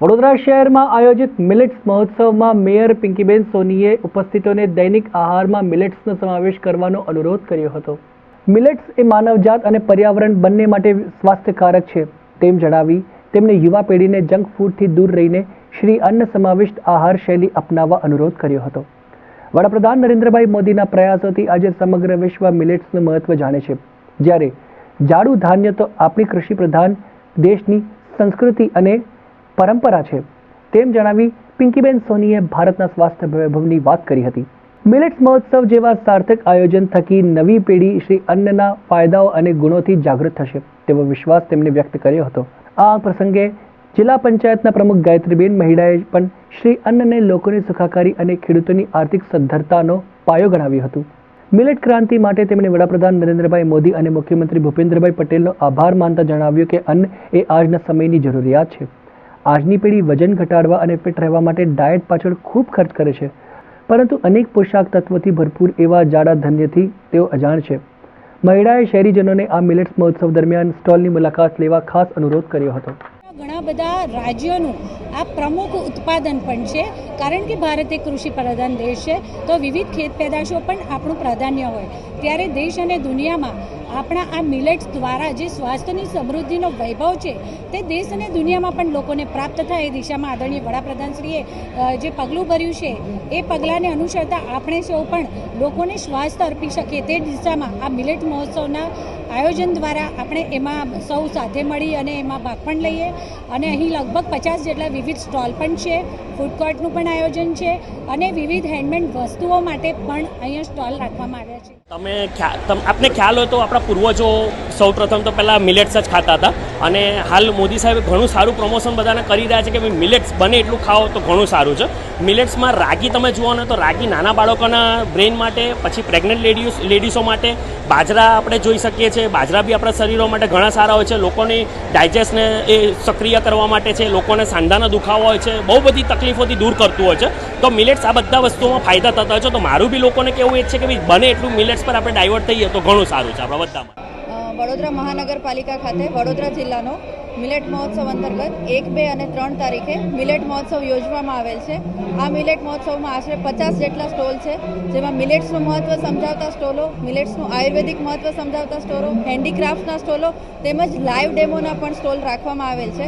વડોદરા શહેરમાં આયોજિત મિલેટ્સ મહોત્સવમાં મેયર પિંકીબેન સોનીએ ઉપસ્થિતોને દૈનિક આહારમાં મિલેટ્સનો સમાવેશ કરવાનો અનુરોધ કર્યો હતો। મિલેટ્સ એ માનવજાત અને પર્યાવરણ બંને માટે સ્વાસ્થ્યકારક છે તેમ જણાવી તેમણે યુવા પેઢીને જંક ફૂડથી દૂર રહીને શ્રી અન્ન સમાવિષ્ટ આહાર શૈલી અપનાવવા અનુરોધ કર્યો હતો। વડાપ્રધાન નરેન્દ્રભાઈ મોદીના પ્રયાસોથી આજે સમગ્ર વિશ્વ મિલેટ્સનું મહત્વ જાણે છે, જ્યારે જાડું ધાન્ય તો આપણી કૃષિ પ્રધાન દેશની સંસ્કૃતિ અને પરંપરા છે તેમ જણાવી પિંકીબેન સોનીએ ભારતના સ્વાસ્થ્ય વૈભવની વાત કરી હતી। મિલેટ્સ મહોત્સવ જેવા સાર્થક આયોજન થકી નવી પેઢી શ્રી અન્નના ફાયદાઓ અને ગુણોથી જાગૃત થશે તેવો વિશ્વાસ તેમણે વ્યક્ત કર્યો હતો। આ પ્રસંગે જિલ્લા પંચાયતના પ્રમુખ ગાયત્રીબેન મહિડાએ પણ શ્રી અન્નને લોકોની સુખાકારી અને ખેડૂતોની આર્થિક સદ્ધરતાનો પાયો ગણાવ્યું હતું। મિલેટ ક્રાંતિ માટે તેમણે વડાપ્રધાન નરેન્દ્રભાઈ મોદી અને મુખ્યમંત્રી ભૂપેન્દ્રભાઈ પટેલનો આભાર માનતા જણાવ્યું કે અન્ન એ આજના સમયની જરૂરિયાત છે। આજની પેઢી વજન ઘટાડવા અને ફિટ રહેવા માટે ડાયટ પાછળ ખૂબ ખર્ચ કરે છે, પરંતુ અનેક પોષક તત્વોથી ભરપૂર એવા જાડા ધાન્યથી તેઓ અજાણ છે। મહિડાએ શહેરીજનોને આ મિલેટ્સ મહોત્સવ દરમિયાન સ્ટોલની મુલાકાત લેવા ખાસ અનુરોધ કર્યો હતો। ઘણા બધા રાજ્યોનું આ પ્રમુખ ઉત્પાદન પણ છે, કારણ કે ભારત એક કૃષિ પ્રધાન દેશ છે, તો વિવિધ ખેત પેદાશો પણ આપણું પ્રાધાન્ય હોય ત્યારે દેશ અને દુનિયામાં આપણા આ મિલેટ્સ દ્વારા જે સ્વાસ્થ્યની સમૃદ્ધિનો વૈભવ છે તે દેશ અને દુનિયામાં પણ લોકોને પ્રાપ્ત થાય એ દિશામાં આદરણીય વડાપ્રધાનશ્રીએ જે પગલું ભર્યું છે એ પગલાંને અનુસરતા આપણે સૌ પણ લોકોને સ્વાસ્થ્ય અર્પી શકીએ તે દિશામાં આ મિલેટ મહોત્સવના આયોજન દ્વારા આપણે એમાં સૌ સાથે મળી અને એમાં ભાગ પણ લઈએ અને અહીં લગભગ 50 જેટલા વિવિધ સ્ટોલ પણ છે, ફૂડ કોર્ટનું પણ આયોજન છે અને વિવિધ હેન્ડમેડ વસ્તુઓ માટે પણ અહીંયા સ્ટોલ રાખવામાં આવ્યા છે। આપને ખ્યાલ હોય તો આપણા પૂર્વજો સૌ પ્રથમ તો પહેલાં મિલેટ્સ જ ખાતા હતા અને હાલ મોદી સાહેબે ઘણું સારું પ્રમોશન બધાને કરી રહ્યા છે કે ભાઈ મિલેટ્સ બને એટલું ખાઓ તો ઘણું સારું છે। મિલેટ્સમાં રાગી તમે જુઓ ને તો રાગી નાના બાળકોના બ્રેન માટે, પછી પ્રેગ્નન્ટ લેડીઝો માટે, બાજરા આપણે જોઈ શકીએ છીએ, બાજરા બી આપણા શરીરો માટે ઘણા સારા હોય છે, લોકોની ડાયજેસ્ટને એ સક્રિય કરવા માટે છે, લોકોને સાંધાનો દુખાવો હોય છે, બહુ બધી તકલીફોથી દૂર કરતું હોય છે। તો મિલેટ્સ આ બધા વસ્તુઓમાં ફાયદા થતા હોય છે, તો મારું બી લોકોને કેવું એ છે કે ભાઈ બને એટલું મિલેટ્સ પર આપણે ડાયવર્ટ થઈએ તો ઘણું સારું છે આપણા બધામાં। વડોદરા મહાનગરપાલિકા ખાતે વડોદરા જિલ્લાનો મિલેટ મહોત્સવ અંતર્ગત 1, 2 અને 3 તારીખે મિલેટ મહોત્સવ યોજવામાં આવેલ છે। આ મિલેટ મહોત્સવમાં આશરે 50 જેટલા સ્ટોલ છે, જેમાં મિલેટ્સનું મહત્ત્વ સમજાવતા સ્ટોલો, મિલેટ્સનું આયુર્વેદિક મહત્ત્વ સમજાવતા સ્ટોલો, હેન્ડીક્રાફ્ટના સ્ટોલો તેમજ લાઈવ ડેમોના પણ સ્ટોલ રાખવામાં આવેલ છે।